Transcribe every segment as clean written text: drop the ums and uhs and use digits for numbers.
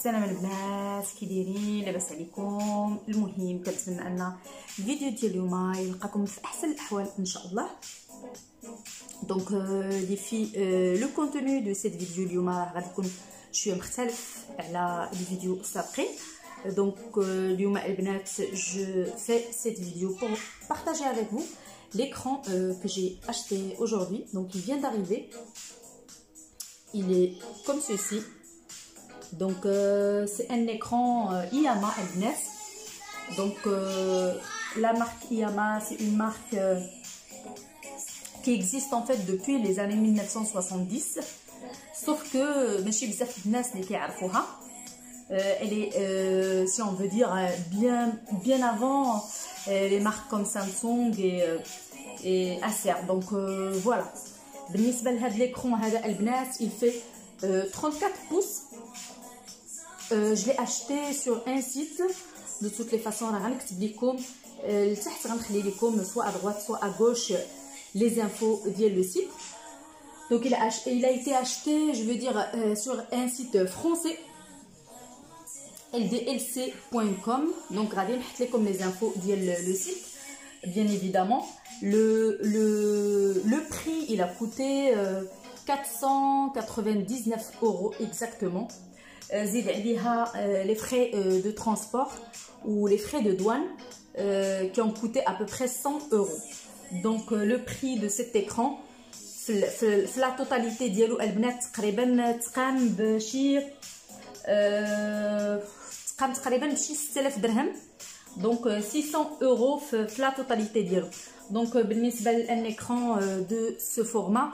السلام البنات، كي دايرين؟ لاباس عليكم؟ المهم كنتمنى ان الفيديو ديال اليوم يلقاكم في احسن الاحوال ان شاء الله. دونك لي في لو كونتوني دو سيت فيديو اليوم غادي يكون شويه مختلف على الفيديو السابقين. دونك اليوم البنات جو في cette vidéo pour partager avec vous l'écran que j'ai acheté aujourd'hui. Donc il vient d'arriver, il est comme ceci. Donc c'est un écran Iyama البنات. Donc la marque Iyama, c'est une marque qui existe en fait depuis les années 1970, sauf que ماشي بزاف الناس اللي كيعرفوها. Elle est, si on veut dire, bien avant les marques comme Samsung et Acer. Donc voilà. بالنسبة لهذا l'écran هذا البنات, il fait 34 pouces. Je l'ai acheté sur un site. De toutes les façons, راه غنكتب لكم لتحت, غنخلي لكم soit à droite soit à gauche les infos ديال le site. Donc il a été acheté, je veux dire, sur un site français, ldlc.com. donc غادي نحط لكم les infos ديال le site. Bien évidemment, le prix il a coûté 499 € exactement. زيد عليها les frais de transport ou les frais de douane qui ont coûté à peu près 100 €. Donc le prix de cet écran في la totalité ديالو البنات تقريبا تقام بشي بشي 6000 درهم. Donc 600 € في la totalité ديالو. Donc بالنسبه لان écran de ce format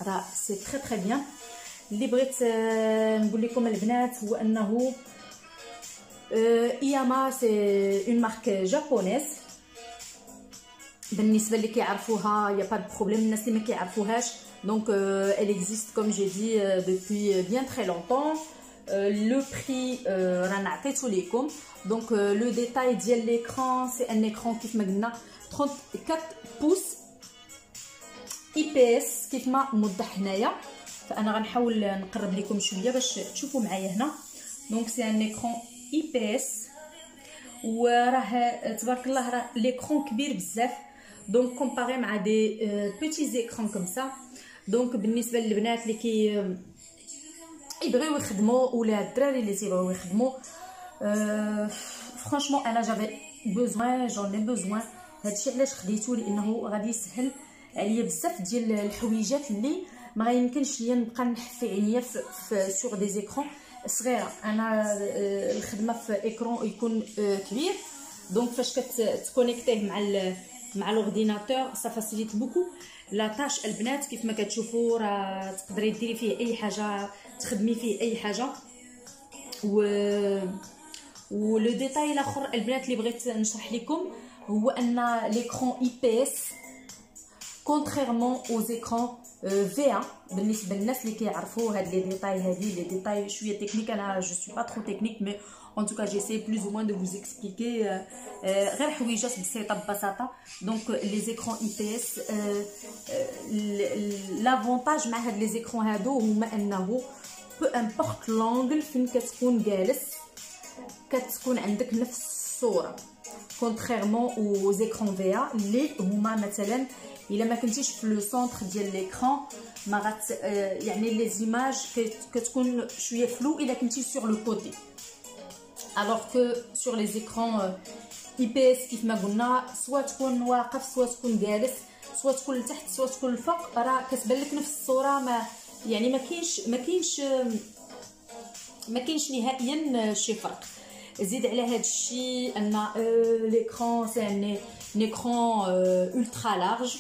راه c'est très bien. اللي بغيت نقول لكم البنات هو انه Iyama c'est une marque japonaise. بالنسبه اللي كيعرفوها يا با دو بروبليم. الناس اللي ما كيعرفوهاش, donc elle existe comme j'ai dit depuis bien très longtemps. Le prix رانا عطيتو لكم. donc le détail ديال l'écran, c'est un écran كيف ما قلنا 34 pouces IPS كيف ما موضح هنايا. فانا غنحاول نقرب لكم شويه باش تشوفوا معايا هنا. donc c'est un écran IPS وراه تبارك الله راه l'écran كبير بزاف. donc comparé مع des petits écrans comme ça. donc بالنسبه للبنات اللي يبغيو يخدموا ولا الدراري اللي تيبغيو يخدموا, franchement انا j'avais besoin, j'en ai besoin. هادشي علاش خديته, لانه غادي يسهل عليا بزاف ديال الحويجات اللي ما غيمكنش ليا نبقى نحفي عينيا في سور دي زيكرون صغيره. انا الخدمه في ايكرون يكون كبير, دونك فاش كتكونيكتيه مع لورديناتور سا فاسيليت بوكو لا تاش البنات. كيف ما كتشوفوا راه تقدري ديري فيه اي حاجه, تخدمي فيه اي حاجه. ولو ديتاي الاخر البنات اللي بغيت نشرح لكم هو ان l'écran IPS contrairement aux écrans VA. بالنسبه للناس اللي كيعرفوا هاد لي ديتاي, هادي لي ديتاي شويه تكنيك. انا جو سوي با ترو تكنيك, مي en tout cas j'essaie plus ou moins de vous expliquer غير حويجات بسيطه ببساطه. donc les écrans IPS, l'avantage مع هاد لي زيكرون هادو هما انه peu importe l'angle فين كتكون جالس كتكون عندك نفس الصوره, contrairement aux écrans VA اللي هما مثلا الا ما كنتيش في لو سونتر ديال ليكران ما غت يعني لي زيماج كتكون شويه فلو الا كنتي سور لو كوتي. alors que sur les écrans IPS كيف ما قلنا سواء تكون واقف سواء تكون جالس سواء تكون لتحت سواء تكون الفوق راه كتبان لك نفس الصوره. ما يعني ما كاينش نهائيا شي فرق. زيد على هذا الشيء ان l'écran c'est un écran ultra large.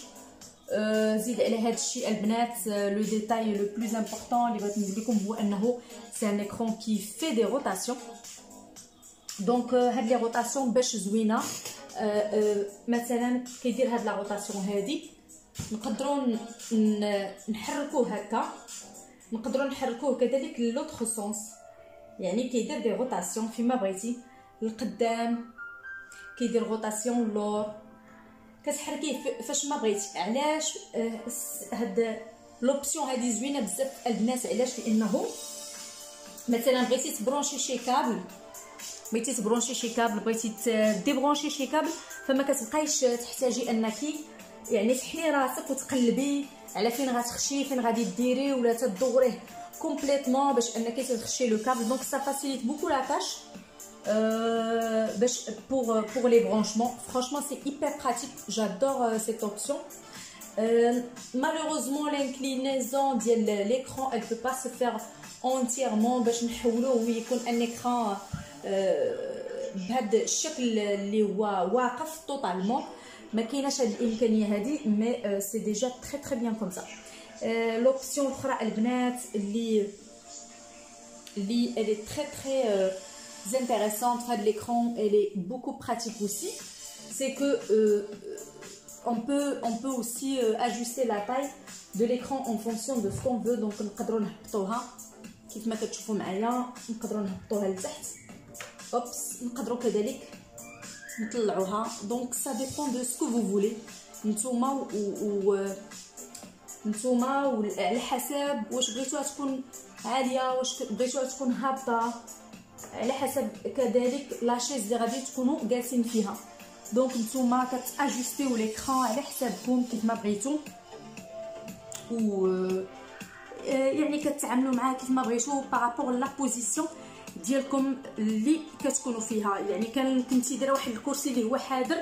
زيد على هذا الشيء البنات لو ديتاي لو بلوز امبورطون اللي بغيت نقول لكم هو انه c'est un écran qui fait des rotations. donc هاد لي روتاسيون باش زوينه, مثلا كيدير هاد لا روتاسيون هادي نقدروا نحركوه هكا, نقدروا نحركوه كذلك لوطخ سونس. يعني كيدير دي روتاسيون فيما بغيتي القدام, كيدير روتاسيون اللور, كتحركيه فاش ما بغيتي. علاش هاد لوبسيون هادي زوينه بزاف البنات؟ علاش؟ لانه مثلا بغيتي تبرونشي شي كابل، بغيتي ديبرونشي شي كابل، فما كتبقايش تحتاجي انك يعني تحلي راسك وتقلبي على فين غتخشي فين غادي ديري ولا تدوريه كومبليتمون باش انك تخشي لو كابل. دونك سا فاسيليت بوكو لا تاش باش pour les branchements. Franchement c'est hyper pratique, j'adore cette option. Malheureusement l'inclinaison de l'écran elle peut pas se faire entièrement باش نحولوه ويكون ان écran بهذا الشكل اللي هو واقف توتالمون، ما كايناش هذه الامكانيه هذه، مي سي ديجا تري بيان كوم سا. لوبسيون الاخرى البنات اللي elle est très intéressante de l'écran, elle est beaucoup pratique aussi, c'est que on peut aussi ajuster la taille de l'écran en fonction de ce qu'on veut. Donc نقدروا نهبطوها كيف ما كتشوفوا معايا، نقدروا نهبطوها لتحت اوبس، نقدروا كذلك نطلعوها. دونك سا ديبون دو سكو فو فولي نتوما على حسب واش بغيتوها تكون عاليه، واش بغيتوها تكون هابطه، على حسب كذلك لاشيز اللي غادي تكونوا جالسين فيها. دونك نتوما كتاجستيو ليكران على حسابكم كيف ما بغيتو، و يعني كتعاملوا معاه كيف ما بغيتو بارابور لا بوزيسيون ديالكم اللي كتكونوا فيها. يعني كنتي دايره واحد الكرسي اللي هو حاضر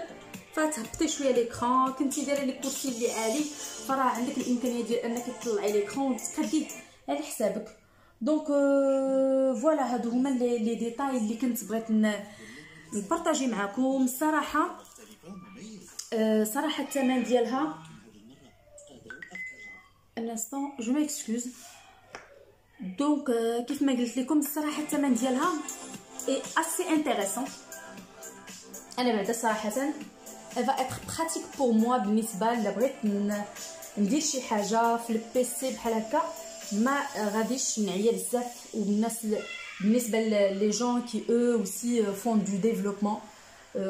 فتهبطي شويه ليكران، كنتي دايره الكرسي اللي عالي فراه عندك الامكانيه ديال انك تطلعي ليكران وتقديه على حسابك. دونك فوالا هادو هما لي ديتاي اللي كنت بغيت نبارطاجي معكم. صراحه الثمن ديالها un instant je m'excuse. Donc كيف ما قلت لكم الصراحه الثمن ديالها est assez intéressant. انا بعدا صراحه elle va être pratique pour moi بالنسبه الا بغيت ندير شي حاجه في البيسي بحال هكا، ما غاديش نعيا بزاف. والناس بالنسبه لي جون كي eux aussi font du développement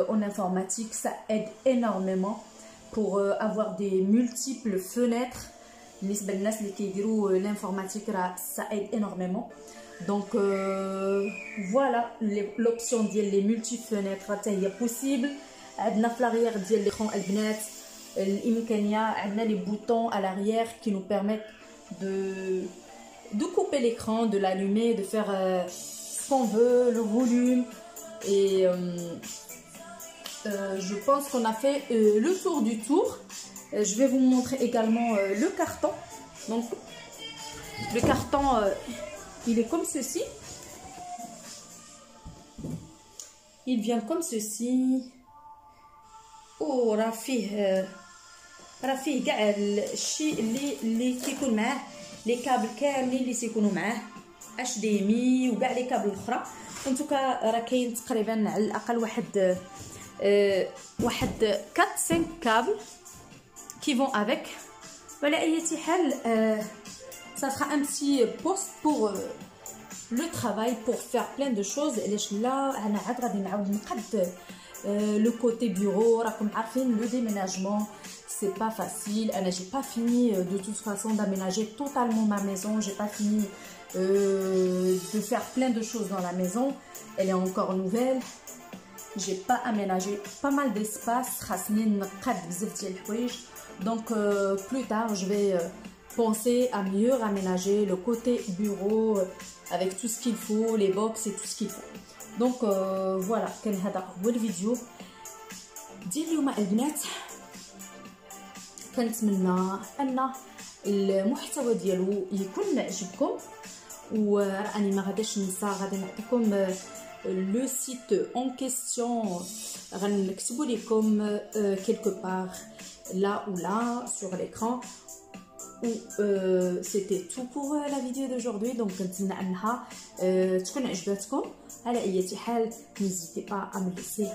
en informatique, ça aide énormément pour avoir des multiples fenêtres. بالنسبه للناس اللي كيديروا l'informatique راه ça aide énormément. Donc voilà l'option ديال les multi fenêtres حتى هي possible. عندنا في لاغيير ديال l'écran البنات الامكانيه، عندنا les boutons à l'arrière qui nous permettent de couper l'écran, de l'allumer, de faire ce qu'on veut, le volume. Et je pense qu'on a fait le tour du tour. Je vais vous montrer également le carton. Donc le carton il est comme ceci, il vient comme ceci. Oh راه فيه كاع الشيء اللي تيكون معاه لي كابل كاملين اللي تيكونوا معاه HDMI وكاع لي كابل الاخرى. انتوكا راه كاين تقريبا على الاقل واحد 4-5 كابل qui vont avec. وعلى اي حال ça sera un petit poste pour le travail, pour faire plein de choses. علاش لا انا عاد غادي نعاود نقد le côté bureau. راكم عارفين le déménagement c'est pas facile. انا j'ai pas fini de toute façon d'aménager totalement ma maison, j'ai pas fini de faire plein de choses dans la maison, elle est encore nouvelle. J'ai pas aménagé pas mal d'espace, خاصني نقاد بزاف ديال الحوايج. Donc plus tard je vais penser à mieux aménager le côté bureau avec tout ce qu'il faut, les box et tout ce qu'il faut. Donc voilà كان هذا هو الفيديو ديال اليوم البنات. كنتمنى ان المحتوى ديالو يكون عجبكم، وراني ما غاديش ننسى غادي نعطيكم لو سيت اون كيسيون، غنكتبوا لكم quelque part là ou là sur l'écran. C'était tout pour la vidéo d'aujourd'hui. Donc كنتمنى انها تكون عجبتكم. على اي حال n'hésitez pas à me laisser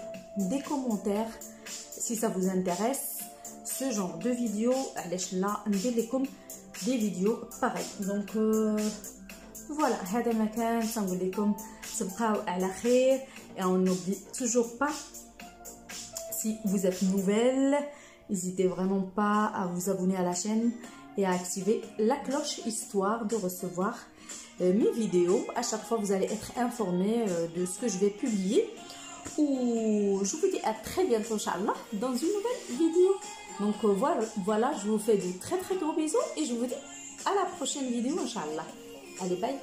des commentaires si ça vous intéresse ce genre de vidéo. علاش لا ندير لكم des vidéos pareilles. Donc voilà هذا ما كان تنقول لكم تبقاو على خير. Et on n'oublie toujours pas, si vous êtes nouvelle, n'hésitez vraiment pas à vous abonner à la chaîne et à activer la cloche histoire de recevoir mes vidéos. À chaque fois, vous allez être informés de ce que je vais publier. Ou je vous dis à très bientôt, Inch'Allah, dans une nouvelle vidéo. Donc voilà, je vous fais de très très gros bisous et je vous dis à la prochaine vidéo, Inch'Allah. Allez, bye.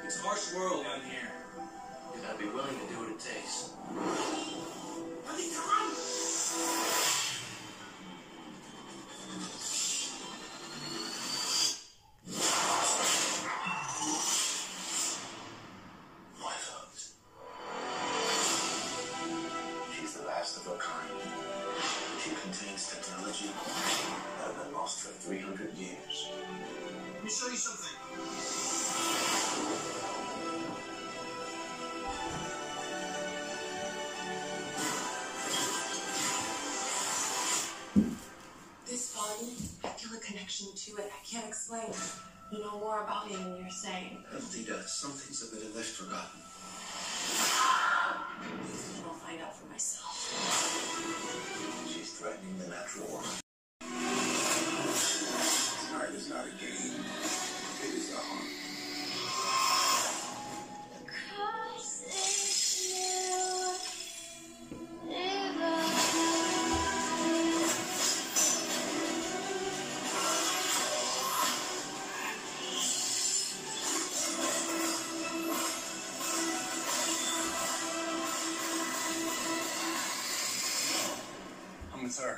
It's a harsh world down here. You gotta be willing to do what it takes. She's the last of her kind. She contains technology that has been lost for 300 years. Let me show you something. This body, I feel a connection to it. I can't explain. You know more about it than you're saying. Althea, some things have been left forgotten. I'll find out for myself. She's threatening the natural order. Art is not a game. It is a hunt. I'm with her.